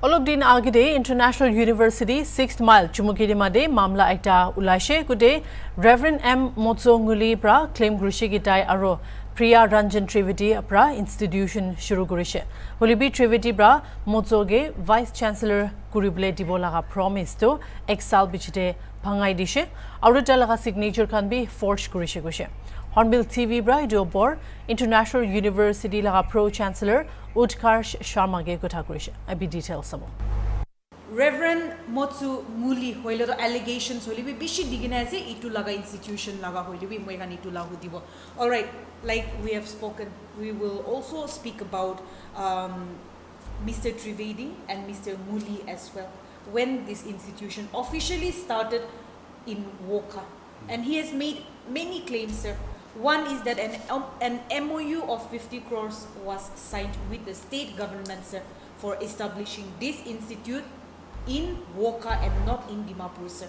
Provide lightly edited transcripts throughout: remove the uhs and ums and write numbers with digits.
Olokdin agide International University 6th mile chumukide made mamla ekta ulaishe kude Rev Ngullie pra claim gurishe gitai aro Priya Ranjan Trivedi pra institution shuru gurishe holibi Trivedi pra motsoge Vice Chancellor kurible dibolaga promise to exal bichite bhangai dishe aro talaga signature kan bi forge gurishe gushe HornbillTV bra idobor International University laga Pro Chancellor Utkarsh Sharma ge kotha kurise abi details sabo Rev Ngullie hoile to allegations hoile bi bishi digina ase itu laga institution laga hoile bi moi kan itu lagu dibo. All right, like we have spoken, we will also speak about Mr. Trivedi and Mr. Ngullie as well when this institution officially started in Woka, and he has made many claims, sir. One is that an MOU of 50 crores was signed with the state government, sir, for establishing this institute in Woka and not in Dimapur, sir.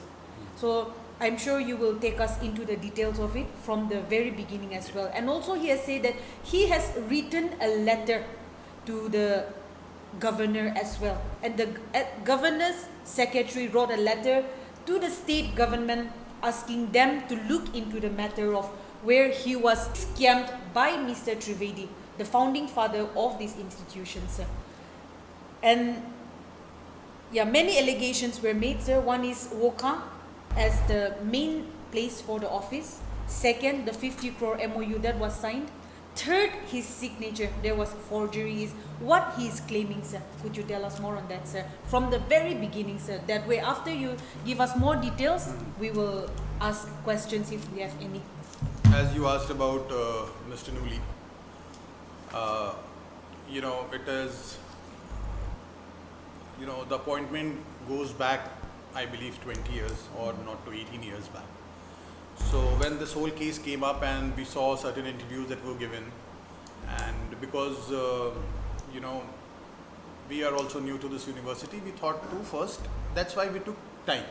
So I'm sure you will take us into the details of it from the very beginning as well. And also he has said that he has written a letter to the governor as well. And the governor's secretary wrote a letter to the state government asking them to look into the matter of where he was scammed by Mr. Trivedi, the founding father of this institution, sir. And yeah, many allegations were made, sir. One is Woka as the main place for the office. Second, the 50 crore MOU that was signed. Third, his signature. There was forgery. Is what he is claiming, sir. Could you tell us more on that, sir? From the very beginning, sir. That way, after you give us more details, we will ask questions if we have any. As you asked about Mr. Ngullie, it is, the appointment goes back, I believe, 20 years or not to 18 years back. So when this whole case came up and we saw certain interviews that were given, and because, we are also new to this university, we thought to first, that's why we took time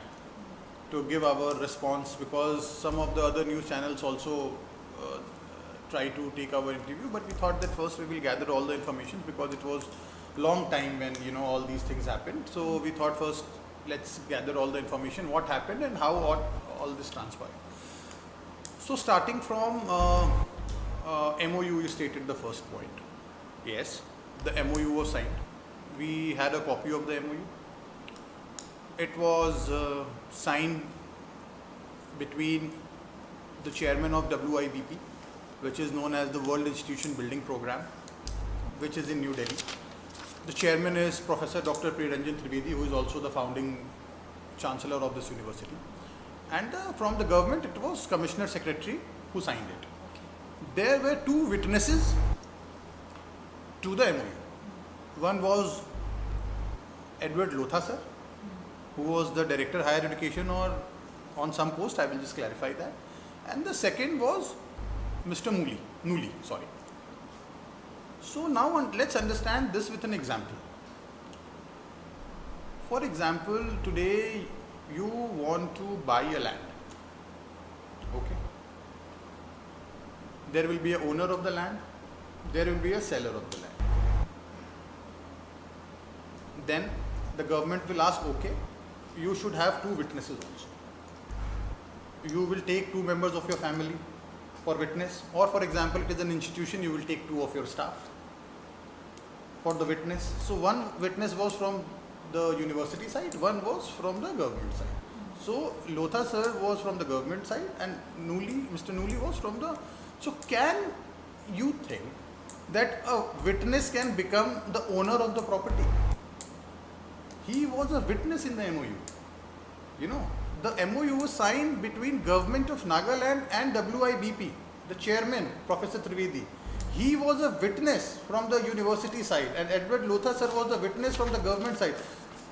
to give our response, because some of the other news channels also try to take our interview, but we thought that first we will gather all the information because it was long time when all these things happened. So we thought first let's gather all the information, what happened and how all this transpired. So starting from MOU, you stated the first point. Yes, the MOU was signed. We had a copy of the MOU. It was signed between the chairman of WIBP, which is known as the World Institution Building Program, which is in New Delhi. The chairman is Professor Dr. Priya Ranjan Trivedi, who is also the founding Chancellor of this university. And from the government, it was Commissioner Secretary who signed it. There were two witnesses to the MOU. One was Edward Lotha, sir, who was the Director Higher Education or on some post, I will just clarify that. And the second was Mr. Ngullie. So now let's understand this with an example. For example, today you want to buy a land. Okay. There will be an owner of the land. There will be a seller of the land. Then the government will ask, okay, you should have two witnesses also. You will take two members of your family for witness, or for example, it is an institution, you will take two of your staff for the witness. So one witness was from the university side, one was from the government side. So Lotha sir was from the government side and Mr. Ngullie was from the... So can you think that a witness can become the owner of the property? He was a witness in the MOU. The MOU was signed between government of Nagaland and WIBP. The chairman, Professor Trivedi, he was a witness from the university side, and Edward Lotha sir was a witness from the government side.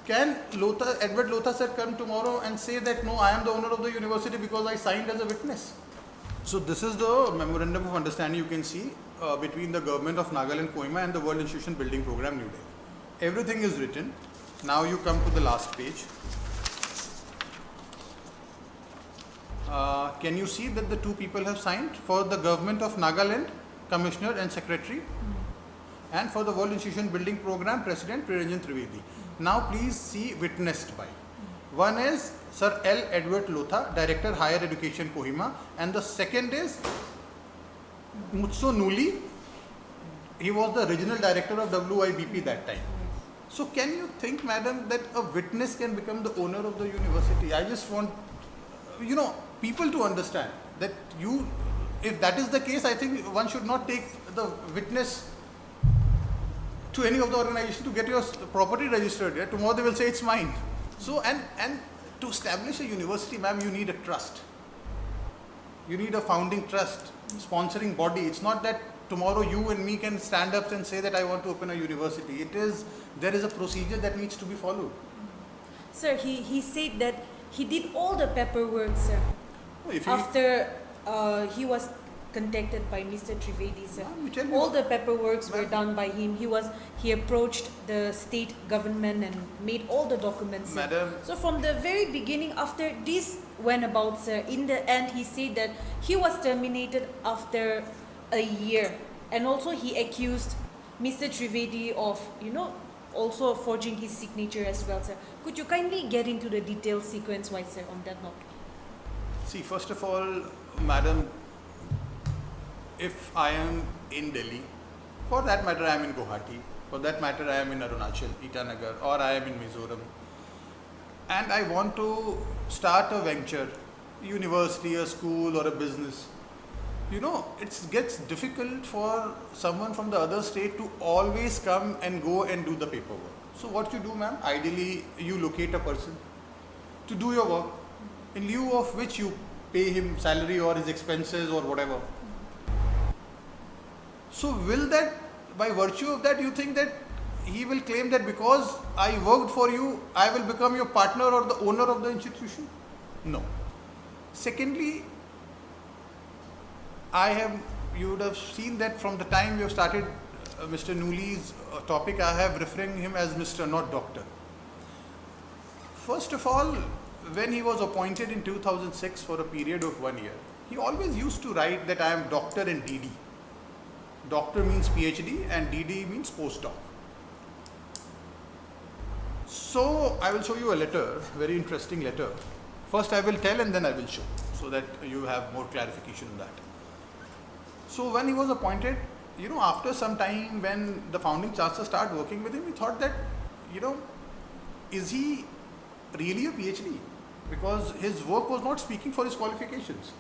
Can Edward Lotha sir come tomorrow and say that no, I am the owner of the university because I signed as a witness? So this is the memorandum of understanding you can see between the government of Nagaland, Kohima and the World Institution Building Program, New Delhi. Everything is written. Now you come to the last page. Can you see that the two people have signed? For the government of Nagaland, Commissioner and Secretary, and for the World Institution Building Program, President Priya Ranjan Trivedi. Now please see witnessed by. One is Sir L. Edward Lotha, Director Higher Education Kohima, and the second is Mutso Ngullie. He was the regional director of WIBP that time. So can you think, madam, that a witness can become the owner of the university? I just want, people to understand that if that is the case, I think one should not take the witness to any of the organization to get your property registered. Yeah? Tomorrow they will say it's mine. So, and to establish a university, ma'am, you need a trust. You need a founding trust, sponsoring body. It's not that tomorrow you and me can stand up and say that I want to open a university. There is a procedure that needs to be followed. Sir, he said that he did all the paperwork, sir. After he was contacted by Mr. Trivedi, sir. All the paperworks were done by him. He approached the state government and made all the documents, sir. Madam. So from the very beginning, after this went about, sir, in the end he said that he was terminated after a year, and also he accused Mr. Trivedi of, also forging his signature as well, sir. Could you kindly get into the detailed sequence wise, sir, on that note? See, first of all, madam, if I am in Delhi, for that matter I am in Guwahati, for that matter I am in Arunachal, Itanagar, or I am in Mizoram, and I want to start a venture, university, a school or a business, it gets difficult for someone from the other state to always come and go and do the paperwork. So what you do, ma'am, ideally you locate a person to do your work, in lieu of which you pay him salary or his expenses or whatever. So will that, by virtue of that, you think that he will claim that because I worked for you, I will become your partner or the owner of the institution? No. Secondly, you would have seen that from the time we have started Mr. Ngullie's topic, I have referring him as Mr. not Doctor. First of all, when he was appointed in 2006 for a period of 1 year, he always used to write that I am Doctor and DD. Doctor means PhD and DD means postdoc. So I will show you a letter, very interesting letter. First I will tell and then I will show, so that you have more clarification on that. So when he was appointed, after some time when the founding chancellor started working with him, he thought that, is he really a PhD? Because his work was not speaking for his qualifications.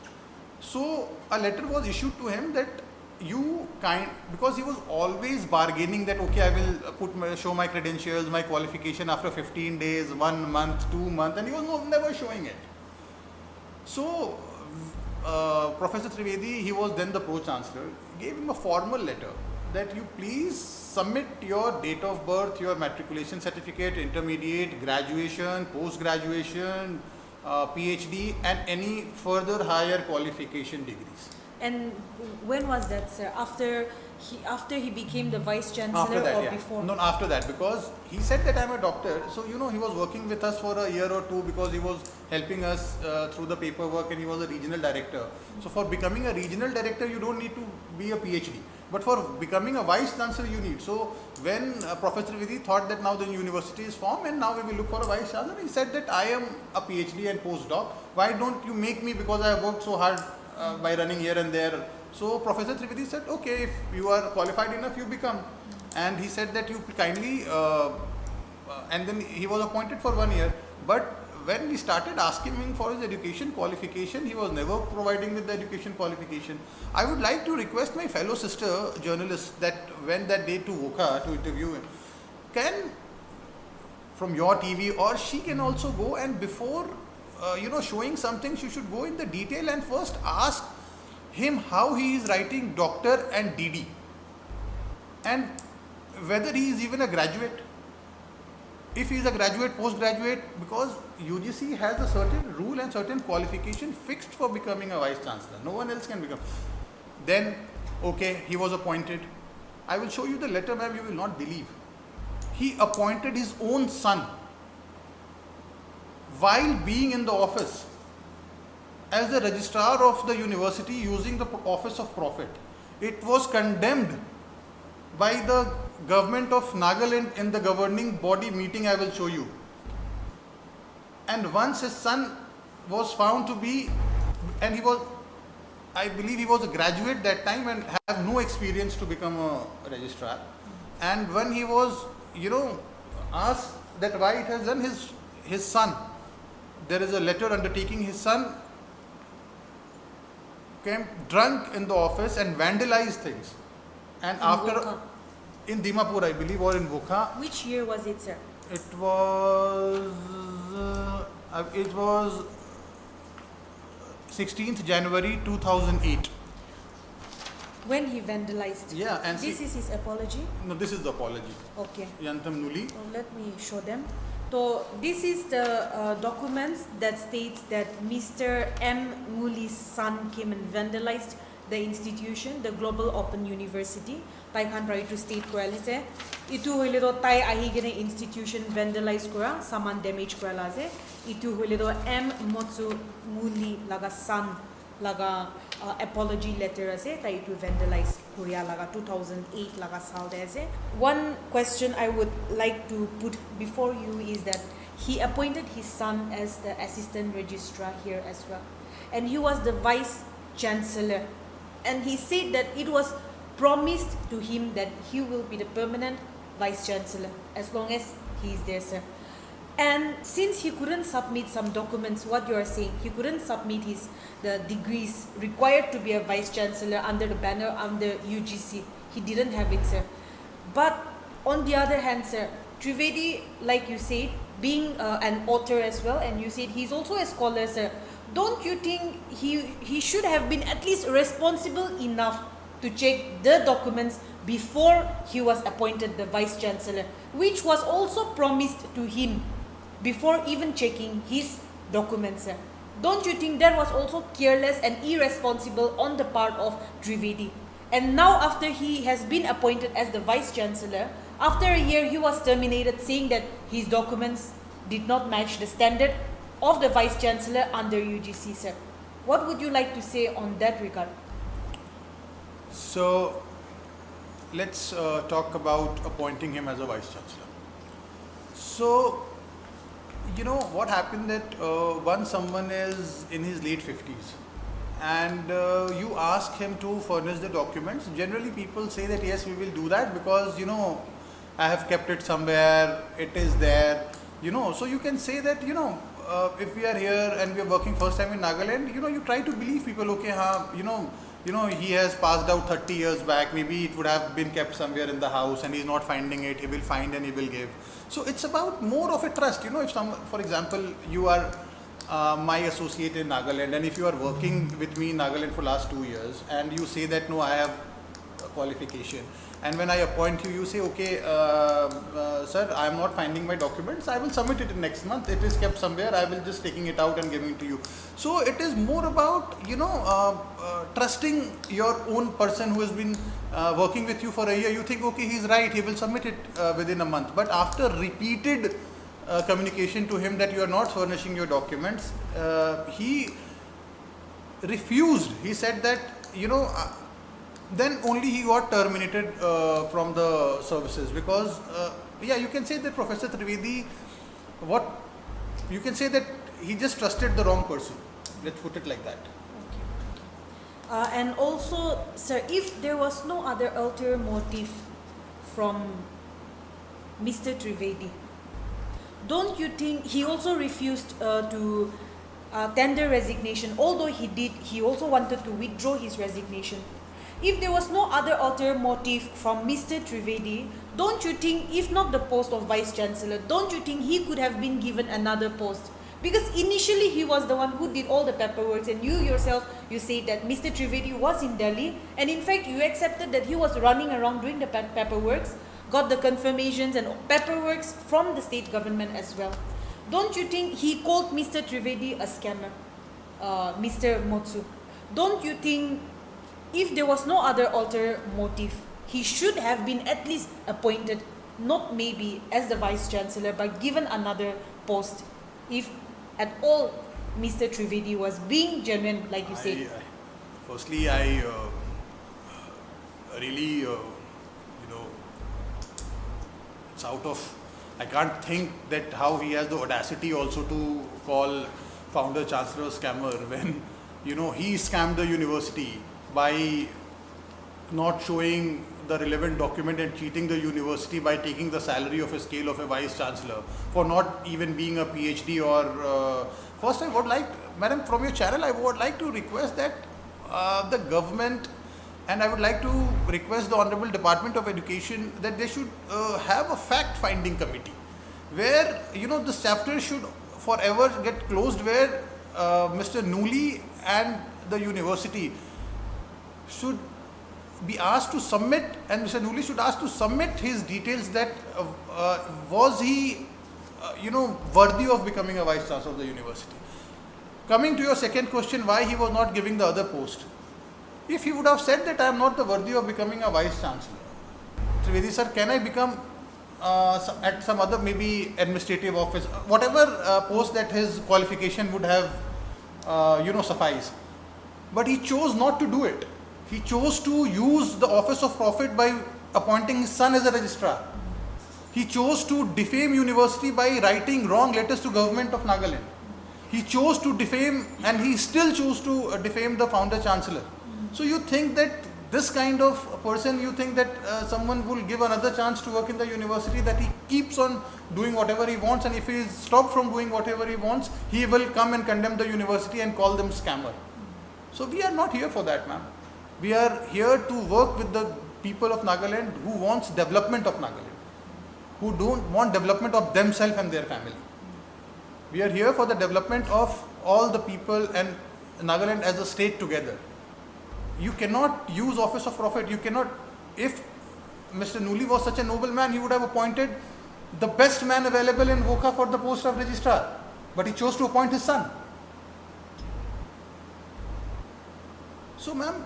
So a letter was issued to him that because he was always bargaining that, okay, I will show my credentials, my qualification after 15 days, 1 month, 2 months, and he was never showing it. So Professor Trivedi, he was then the Pro-Chancellor, gave him a formal letter that you please submit your date of birth, your matriculation certificate, intermediate, graduation, post-graduation, PhD, and any further higher qualification degrees. And when was that, sir? After he became the Vice Chancellor, after that, or yeah. before? No, after that, because he said that I'm a doctor. So, he was working with us for a year or two because he was helping us through the paperwork, and he was a regional director. So, for becoming a regional director, you don't need to be a PhD. But for becoming a Vice Chancellor, you need. So, when Professor Trivedi thought that now the university is formed and now we will look for a Vice Chancellor, he said that I am a PhD and postdoc. Why don't you make me, because I have worked so hard by running here and there. So Professor Trivedi said, okay, if you are qualified enough, you become. And he said that you kindly, and then he was appointed for 1 year. But when we started asking him for his education qualification, he was never providing with the education qualification. I would like to request my fellow sister journalists that went that day to Voka to interview him, can, from your TV, or she can also go, and before showing something, she should go in the detail and first ask him how he is writing Doctor and DD, and whether he is even a graduate. If he is a graduate, postgraduate, because UGC has a certain rule and certain qualification fixed for becoming a Vice Chancellor. No one else can become. Then, okay, he was appointed. I will show you the letter, ma'am, you will not believe. He appointed his own son while being in the office as the registrar of the university using the office of prophet. It was condemned by the government of Nagaland in the governing body meeting, I will show you. And once his son was found to be, and he was, I believe he was a graduate that time and have no experience to become a registrar. And when he was, asked that why it has done, his son, there is a letter undertaking, his son came drunk in the office and vandalized things. And in Dimapur, I believe, or in Bukha. Which year was it, sir? It was 16th January 2008. When he vandalized. Yeah, and this is his apology? No, this is the apology. Okay. Yantam Nuli. So let me show them. So this is the documents that states that Mr. M. Ngullie's son came and vandalized the institution, the Global Open University. Tai khan try to state kora lise. Itu hoile to tai ahi gene institution vandalize kora, saman damage kora lase. Itu hoile to M. Motsu Ngullie laga son laga apology letter ase. Tai itu vandalize Korea laga 2008 laga sal de ase. One question I would like to put before you is that he appointed his son as the assistant registrar here as well, and he was the vice chancellor. And he said that it was promised to him that he will be the permanent vice chancellor as long as he is there, sir. And since he couldn't submit some documents, what you are saying, he couldn't submit the degrees required to be a vice chancellor under the banner under UGC. He didn't have it, sir. But on the other hand, sir, Trivedi, like you said, being an author as well, and you said he's also a scholar, sir. Don't you think he should have been at least responsible enough to check the documents before he was appointed the vice chancellor, which was also promised to him before even checking his documents, sir? Don't you think that was also careless and irresponsible on the part of Trivedi? And now after he has been appointed as the vice chancellor, after a year he was terminated, saying that his documents did not match the standard of the vice chancellor under UGC, sir. What would you like to say on that regard? So let's talk about appointing him as a vice chancellor. So what happened that once someone is in his late 50s and you ask him to furnish the documents, generally people say that yes, we will do that because I have kept it somewhere, it is there, so you can say that if we are here and we are working first time in Nagaland, you try to believe people, okay, he has passed out 30 years back, maybe it would have been kept somewhere in the house and he's not finding it, he will find and he will give. So it's about more of a trust, if for example, you are my associate in Nagaland, and if you are working with me in Nagaland for last 2 years and you say that no, I have a qualification, and when I appoint you, you say, okay, sir, I am not finding my documents, I will submit it next month, it is kept somewhere, I will just taking it out and giving it to you. So it is more about, trusting your own person who has been working with you for a year. You think, okay, he's right, he will submit it within a month. But after repeated communication to him that you are not furnishing your documents, he refused. He said that, then only he got terminated from the services because, you can say that Professor Trivedi, you can say that he just trusted the wrong person. Let's put it like that. Okay. And also, sir, if there was no other ulterior motive from Mr. Trivedi, don't you think he also refused to tender resignation, although he also wanted to withdraw his resignation? If there was no other ulterior motive from Mr. Trivedi, don't you think, if not the post of Vice Chancellor, don't you think he could have been given another post? Because initially he was the one who did all the paperwork, and you yourself, you said that Mr. Trivedi was in Delhi, and in fact you accepted that he was running around doing the paperwork, got the confirmations and paperwork from the state government as well. Don't you think he called Mr. Trivedi a scammer, Mr. Motsu? Don't you think if there was no other ulterior motive, he should have been at least appointed, not maybe as the Vice Chancellor, but given another post, if at all Mr. Trivedi was being genuine, like you said? Firstly, I really, it's out of, I can't think that how he has the audacity also to call founder Chancellor scammer when, you know, he scammed the university by not showing the relevant document and cheating the university by taking the salary of a scale of a vice chancellor for not even being a PhD or first I would like, madam, from your channel I would like to request that the government, and I would like to request the Honorable Department of Education that they should have a fact-finding committee where, you know, this chapter should forever get closed, where Mr. Ngullie and the university should be asked to submit, and Mr. Ngullie should ask to submit his details that was he, you know, worthy of becoming a vice chancellor of the university. Coming to your second question, why he was not giving the other post. If he would have said that I am not the worthy of becoming a vice chancellor, Trivedi sir, can I become at some other maybe administrative office, whatever post that his qualification would have, you know, suffice. But he chose not to do it. He chose to use the office of profit by appointing his son as a registrar. He chose to defame university by writing wrong letters to government of Nagaland. He chose to defame, and he still chose to defame the founder chancellor. So you think that this kind of person, you think that someone will give another chance to work in the university, that he keeps on doing whatever he wants, and if he is stopped from doing whatever he wants, he will come and condemn the university and call them scammer. So we are not here for that, ma'am. We are here to work with the people of Nagaland who wants development of Nagaland, who don't want development of themselves and their family. We are here for the development of all the people and Nagaland as a state together. You cannot use office of profit. You cannot, if Mr. Ngullie was such a noble man, he would have appointed the best man available in Vokha for the post of registrar. But he chose to appoint his son. So ma'am,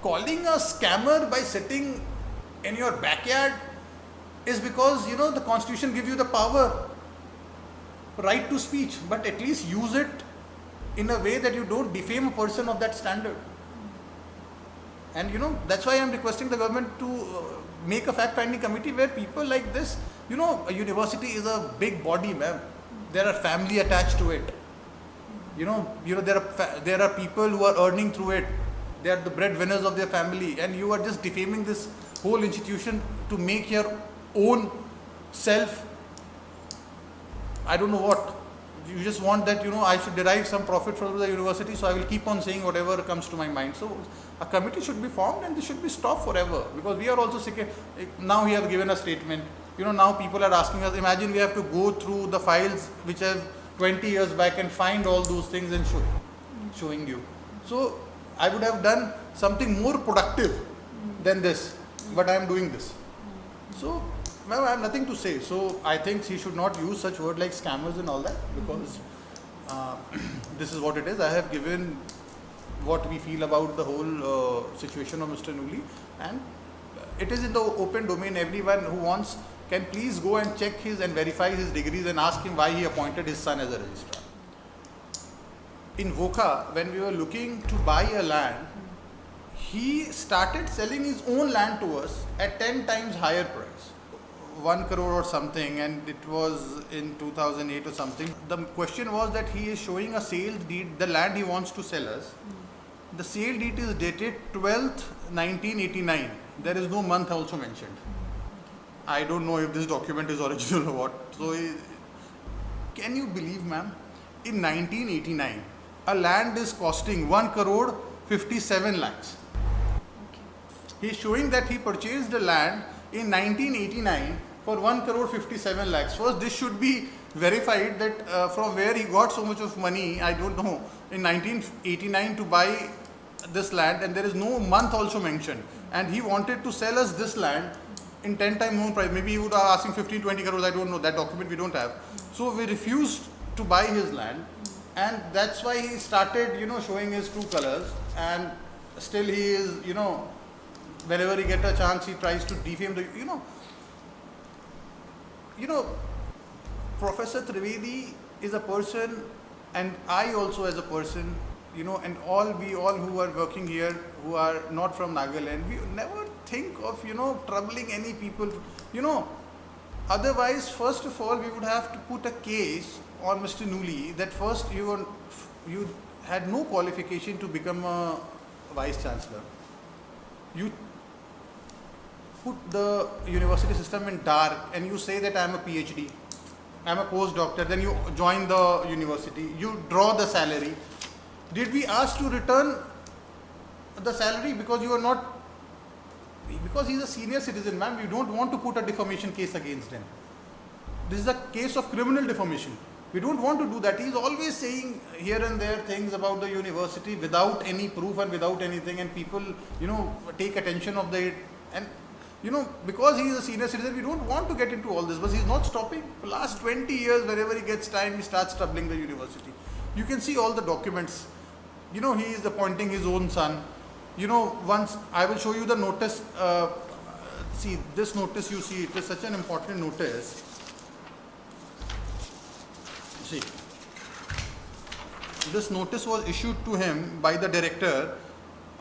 calling a scammer by sitting in your backyard is because, you know, the constitution gives you the power, right to speech, but at least use it in a way that you don't defame a person of that standard. And you know, that's why I am requesting the government to make a fact-finding committee where people like this, you know, a university is a big body, ma'am. There are family attached to it. You know, there are people who are earning through it. They are the breadwinners of their family, and you are just defaming this whole institution to make your own self, I don't know what. You just want that, you know, I should derive some profit from the university, so I will keep on saying whatever comes to my mind. So a committee should be formed and this should be stopped forever, because we are also sick. Now he has given a statement. You know, now people are asking us, imagine we have to go through the files which have 20 years back and find all those things and showing you. So I would have done something more productive than this, but I am doing this. So ma'am, I have nothing to say. So I think he should not use such word like scammers and all that, because this is what it is. I have given what we feel about the whole situation of Mr. Ngullie, and it is in the open domain. Everyone who wants can please go and check his and verify his degrees and ask him why he appointed his son as a registrar. In Vokha, when we were looking to buy a land, he started selling his own land to us at 10 times higher price. 1 crore or something, and it was in 2008 or something. The question was that he is showing a sales deed, the land he wants to sell us. The sale deed is dated 12th, 1989. There is no month also mentioned. I don't know if this document is original or what. So, can you believe, ma'am? In 1989, a land is costing 1 crore 57 lakhs. He is showing that he purchased the land in 1989 for 1 crore 57 lakhs. First, this should be verified that from where he got so much of money, I don't know, in 1989 to buy this land, and there is no month also mentioned. And he wanted to sell us this land in 10 times more price. Maybe he would have asking 15-20 crores, I don't know, that document we don't have. So we refused to buy his land, and that's why he started, you know, showing his true colors, and still he is, you know, whenever he gets a chance, he tries to defame the, you know, Professor Trivedi is a person, and I also as a person, you know, and we all who are working here, who are not from Nagaland, we never think of, you know, troubling any people. You know, Otherwise, first of all, we would have to put a case on Mr. Ngullie that first you had no qualification to become a Vice Chancellor. You put the university system in dark and you say that I am a PhD, I am a postdoctor, then you join the university, you draw the salary. Did we ask to return the salary because you are not, because he is a senior citizen, ma'am, we don't want to put a defamation case against him. This is a case of criminal defamation. We don't want to do that. He is always saying here and there things about the university without any proof and without anything, and people, take attention of it. And, because he is a senior citizen, we don't want to get into all this, but he is not stopping. For the last 20 years, wherever he gets time, he starts troubling the university. You can see all the documents. He is appointing his own son. Once I will show you the notice. See, this notice, you see, it is such an important notice. See, this notice was issued to him by the director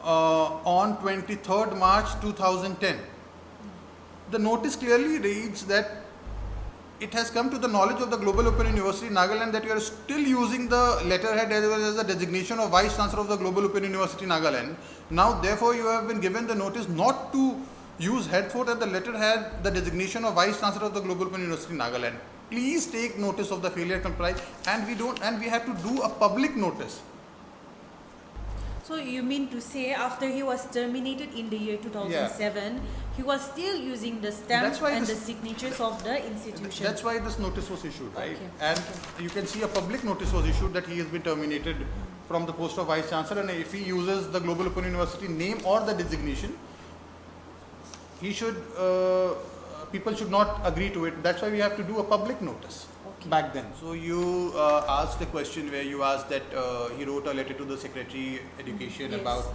on 23rd March 2010. The notice clearly reads that it has come to the knowledge of the Global Open University Nagaland that you are still using the letterhead as well as the designation of Vice Chancellor of the Global Open University Nagaland. Now, therefore, you have been given the notice not to use henceforth at the letterhead the designation of Vice Chancellor of the Global Open University Nagaland. Please take notice of the failure to comply, and we have to do a public notice. So you mean to say after he was terminated in the year 2007, he was still using the stamp and the signatures of the institution? That's why this notice was issued, right? Okay. And you can see a public notice was issued that he has been terminated from the post of Vice Chancellor, and if he uses the Global Open University name or the designation, he should, people should not agree to it. That's why we have to do a public notice. Back then. So you asked a question where you asked that he wrote a letter to the Secretary Education about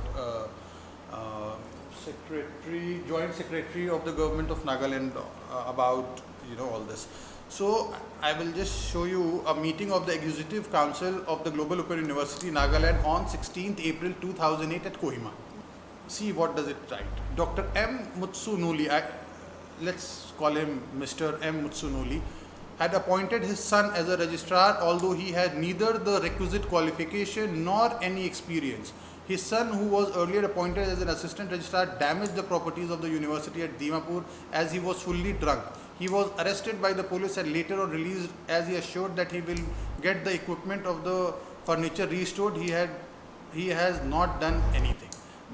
Joint Secretary of the Government of Nagaland about all this. So I will just show you a meeting of the Executive Council of the Global Open University Nagaland on 16th April 2008 at Kohima. See what does it write. Dr. M. Mutsu Ngullie, let's call him Mr. M. Mutsu Ngullie, had appointed his son as a registrar, although he had neither the requisite qualification nor any experience. His son, who was earlier appointed as an assistant registrar, damaged the properties of the university at Dimapur as he was fully drunk. He was arrested by the police and later on released as he assured that he will get the equipment of the furniture restored. He has not done anything.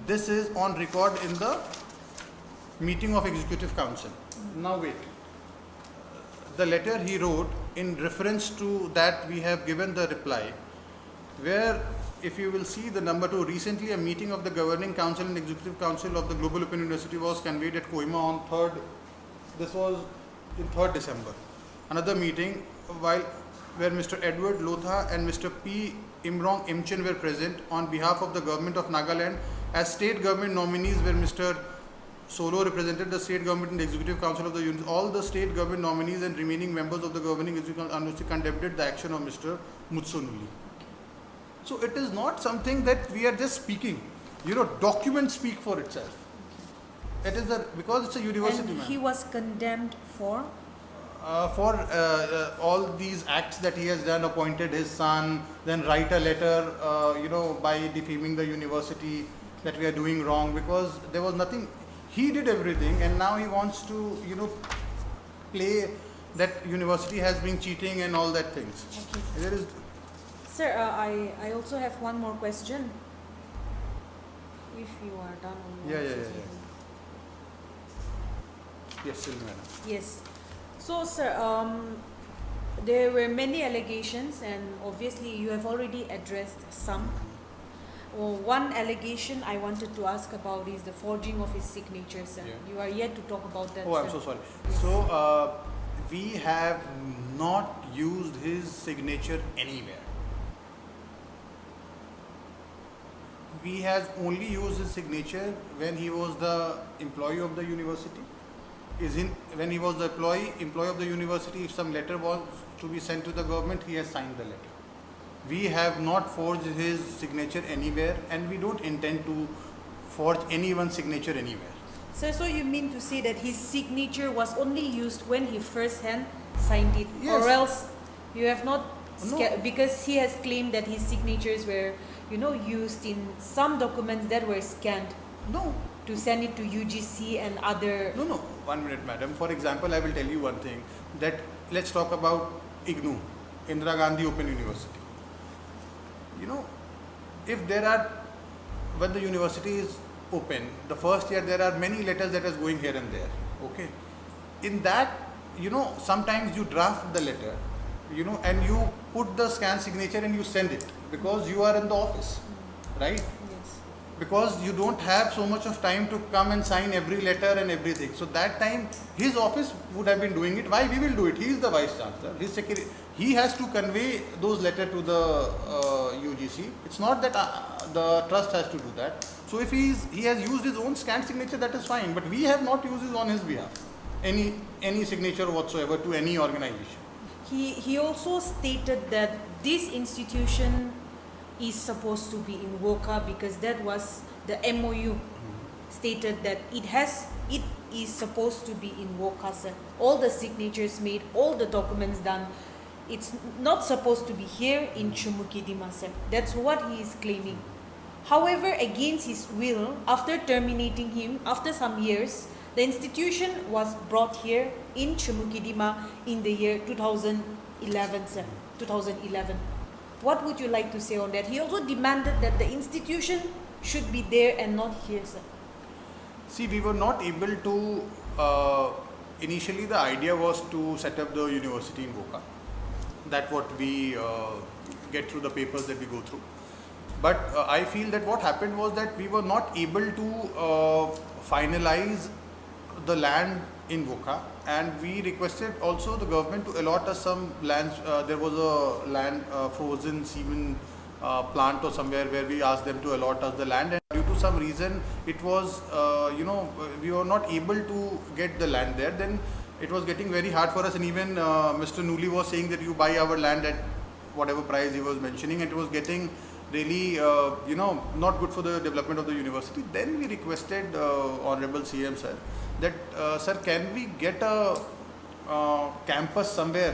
This is on record in the meeting of Executive Council. Now wait. The letter he wrote, in reference to that we have given the reply, where if you will see the number 2, recently a meeting of the Governing Council and Executive Council of the Global Open University was convened at Kohima on 3rd, this was in 3rd December. Another meeting where Mr. Edward Lotha and Mr. P. Imrong Imchen were present on behalf of the Government of Nagaland as state government nominees, where Mr. Solo represented the state government and the Executive Council of the University. All the state government nominees and remaining members of the governing executive council condemned the action of Mr. Mutsu Ngullie. So it is not something that we are just speaking. Documents speak for itself. It is because it's a university. And he was condemned for all these acts that he has done, appointed his son, then write a letter, by defaming the university that we are doing wrong, because there was nothing. He did everything, and now he wants to, play that university has been cheating and all that things. Okay. There is. Sir, I also have one more question. If you are done. Yeah. Yes, Silvana. Yes. So, sir, there were many allegations, and obviously you have already addressed some. One allegation I wanted to ask about is the forging of his signature, sir. Yeah. You are yet to talk about that, Oh, sir. I'm so sorry. So, we have not used his signature anywhere. We have only used his signature when he was the employee of the university. When he was the employee of the university, if some letter was to be sent to the government, he has signed the letter. We have not forged his signature anywhere, and we don't intend to forge anyone's signature anywhere. So you mean to say that his signature was only used when he first hand signed it, Yes. or else you have not No. because he has claimed that his signatures were, used in some documents that were scanned No, to send it to UGC and other. no. 1 minute, madam. For example, I will tell you one thing. That let's talk about IGNU, Indira Gandhi Open University. If there are, when the university is open, the first year there are many letters that is going here and there. Okay, in that, sometimes you draft the letter, and you put the scan signature and you send it because you are in the office, right? Yes. Because you don't have so much of time to come and sign every letter and everything. So that time his office would have been doing it. Why we will do it? He is the Vice Chancellor. His secretary, he has to convey those letters to the UGC. It's not that the trust has to do that. So if he has used his own scanned signature, that is fine. But we have not used it on his behalf. Any signature whatsoever to any organization. He also stated that this institution is supposed to be in WOCA because that was the MOU stated that it is supposed to be in WOCA, sir. All the signatures made, all the documents done. It's not supposed to be here in Chumukidima, sir. That's what he is claiming. However, against his will, after terminating him, after some years, the institution was brought here in Chumukidima in the year 2011, sir. 2011. What would you like to say on that? He also demanded that the institution should be there and not here, sir. See, we were not able to, initially the idea was to set up the university in Boca. That's what we get through the papers that we go through. But I feel that what happened was that we were not able to finalize the land in Boca, and we requested also the government to allot us some lands. There was a land frozen cement plant or somewhere where we asked them to allot us the land, and due to some reason it was we were not able to get the land there. Then it was getting very hard for us, and even Mr. Ngullie was saying that you buy our land at whatever price he was mentioning, and it was getting really not good for the development of the university. Then we requested Honorable CM sir that sir, can we get a campus somewhere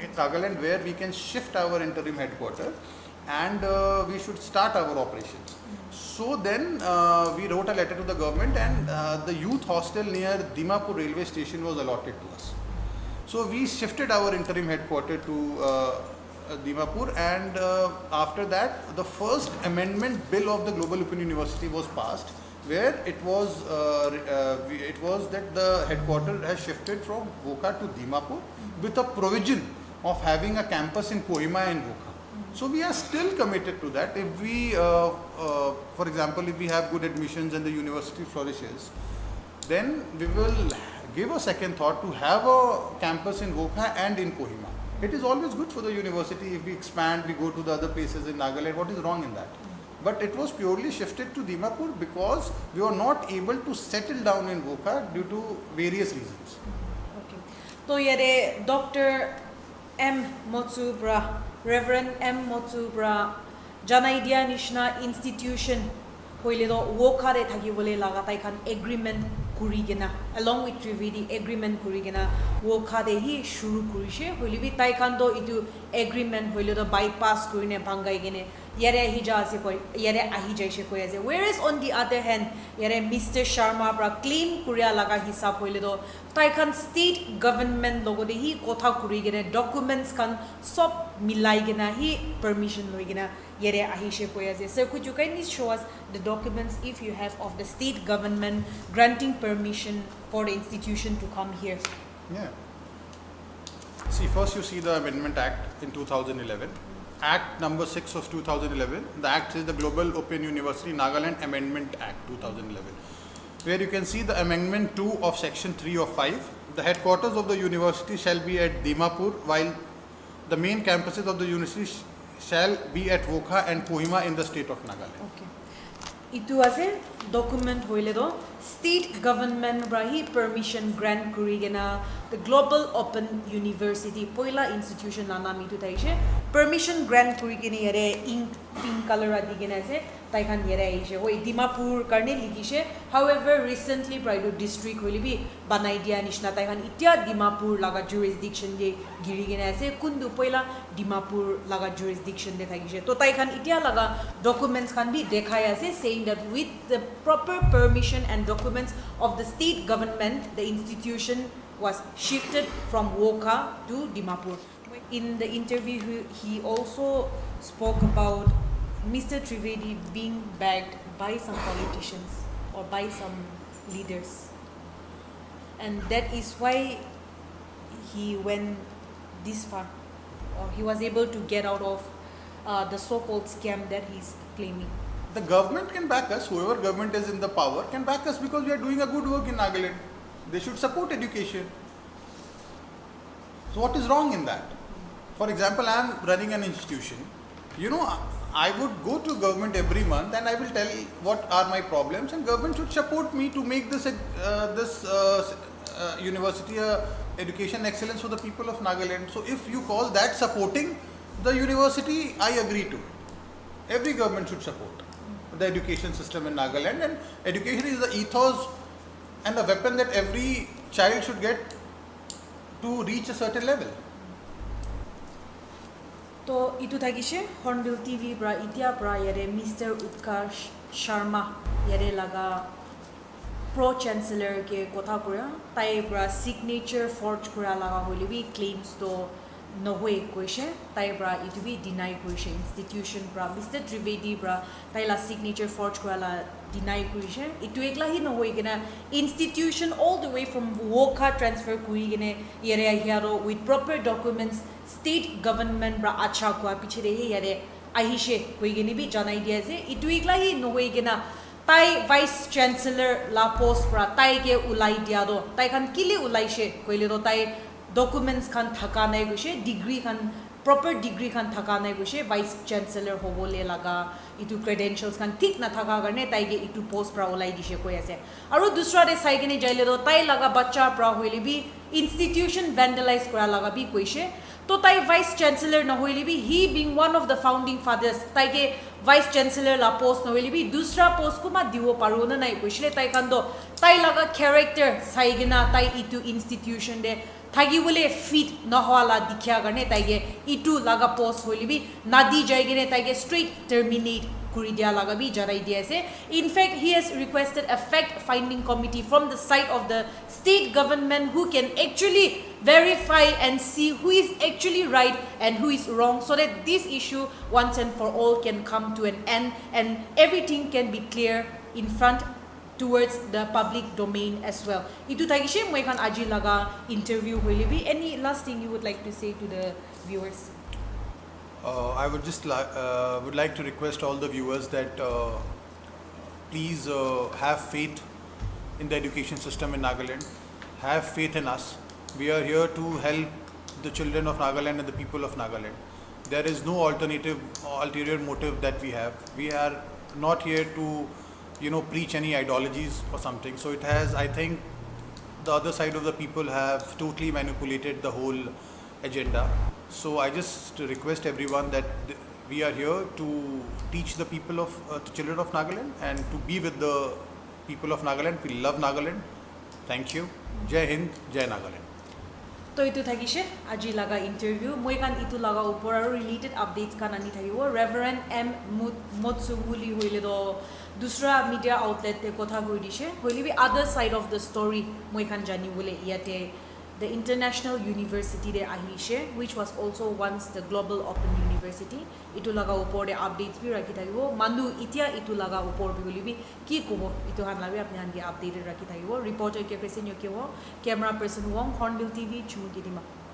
in Nagaland where we can shift our interim headquarters and we should start our operations. So then we wrote a letter to the government, and the youth hostel near Dimapur railway station was allotted to us. So we shifted our interim headquarters to Dimapur, and after that the first amendment bill of the Global Open University was passed, where it was that the headquarters has shifted from Boca to Dimapur with a provision of having a campus in Kohima and Boca. So we are still committed to that. If we, for example, if we have good admissions and the university flourishes, then we will give a second thought to have a campus in Boca and in Kohima. It is always good for the university if we expand, we go to the other places in Nagaland. What is wrong in that? But it was purely shifted to Dimapur because we were not able to settle down in Boca due to various reasons. Okay. So yere Dr. M. Motsubra, Reverend M. Motsubra, Janaidia Nishna Institution, Hoiledo Wokare Tagibole Lagatai kan agreement Kurigena, along with Trividi agreement Kurigena, Wokade hi Shuru Kurishe, Holibi Taikando itu agreement Hoiledo bypass Kurine Pangaigene, Yere Hijase Koi, Yere Ahijai Koyaze. Whereas on the other hand, Yere Mr. Sharma Bra claim Kuria Laga Hisa Hoiledo, Taikan state government logo de hi Kota Kurigene, documents kan sop milaigena hi permission loigena. Yere Ahishe Koyaze. Sir, could you kindly show us the documents, if you have, of the state government granting permission for the institution to come here? Yeah. See, first you see the Amendment Act in 2011. Act number 6 of 2011. The act is the Global Open University Nagaland Amendment Act 2011. Where you can see the Amendment 2 of Section 3 of 5. The headquarters of the university shall be at Dimapur, while the main campuses of the university shall be at Boca and Kohima in the state of Nagaland. Okay. Itu ase document hoiledo state government brahi permission grant kurigena the Global Open University poila institution nana mitu taishe permission grant kurigene yare ink pink color adigena ase Taikan yere aishe hoi Dimapur karne ligishe. However, recently Praido district holi bi banai dia nishna Taikan itia Dimapur laga jurisdiction de giri gena ase kundu poila Dimapur laga jurisdiction de thagishe. To Taikan itia laga documents kan bi dekhaya ase saying that with the proper permission and documents of the state government, the institution was shifted from Woka to Dimapur. In the interview, he also spoke about Mr. Trivedi being backed by some politicians or by some leaders. And that is why he went this far, or he was able to get out of the so-called scam that he's claiming. The government can back us, whoever government is in the power can back us because we are doing a good work in Nagaland. They should support education. So what is wrong in that? For example, I am running an institution. You know, I would go to government every month and I will tell what are my problems, and government should support me to make this university education excellence for the people of Nagaland. So if you call that supporting the university, I agree to it. Every government should support the education system in Nagaland, and education is the ethos and the weapon that every child should get to reach a certain level. So, itu thagishe Hornbill TV bra itia bra yare Mr. Utkarsh Sharma yare laga pro chancellor ke kotha kura tai bra signature forge kura laga holibi claims to nohoi koishe tai bra itu bi deny koishe institution bra Mr. Trivedi bra tai la signature forge kura la deny koishe itu ekla hi nohoi gena institution all the way from Woka transfer kuri gene yare hiaro with proper documents state government bra acha ko piche de yare ahishe koi gene bi janai dia je itu ekla hi nohoi gena tai vice chancellor la post bra tai ke ulai dia do tai kan kili ulai she koile do tai documents kan thaka nai gushe degree kan proper degree kan thaka nai gushe vice chancellor hobole laga itu credentials kan thik na thaka garne tai ge itu post pra ulai dishe koi ase aru dusra de sai gene jaile do tai laga bacha pra hoile bi institution vandalize kora laga bi koishe to tai vice chancellor na hoile bi he being one of the founding fathers tai ge vice chancellor la post na hoile bi dusra post kuma diwo paru na nai koishle tai kan do tai laga character sai gena tai itu institution de thagi bole fit na hoala dikhya garne taige itu laga post hoili bi nadi jaigene taige straight terminate kuri dia laga bi jarai dia ase. In fact, he has requested a fact finding committee from the side of the state government who can actually verify and see who is actually right and who is wrong, so that this issue once and for all can come to an end and everything can be clear in front towards the public domain as well. Itu tagishe moi kan aji laga interview hoile bi. Any last thing you would like to say to the viewers? I would just would like to request all the viewers that please have faith in the education system in Nagaland. Have faith in us. We are here to help the children of Nagaland and the people of Nagaland. There is no ulterior motive that we have. We are not here to preach any ideologies or something. So it has, I think, the other side of the people have totally manipulated the whole agenda. So I just request everyone that we are here to teach the people of the children of Nagaland and to be with the people of Nagaland. We love Nagaland. Thank you. Jai Hind, Jai Nagaland. To itu thagishe aji laga interview moi kan itu laga upor aru related updates kan ani thagibo. Reverend M Ngullie hoile do dusra media outlet te kotha koi dishe hoile bi other side of the story moi kan jani bole iate the international university de ahishe, which was also once the global open university. Itu laga upor de updates bi rakhi thagibo. Mandu itia itu laga upor bi holi bi ki kobo itu han labi apni han ge updated rakhi thagibo. Reporter ke person yo ke ho, camera person wong, HornbillTV chumukidima.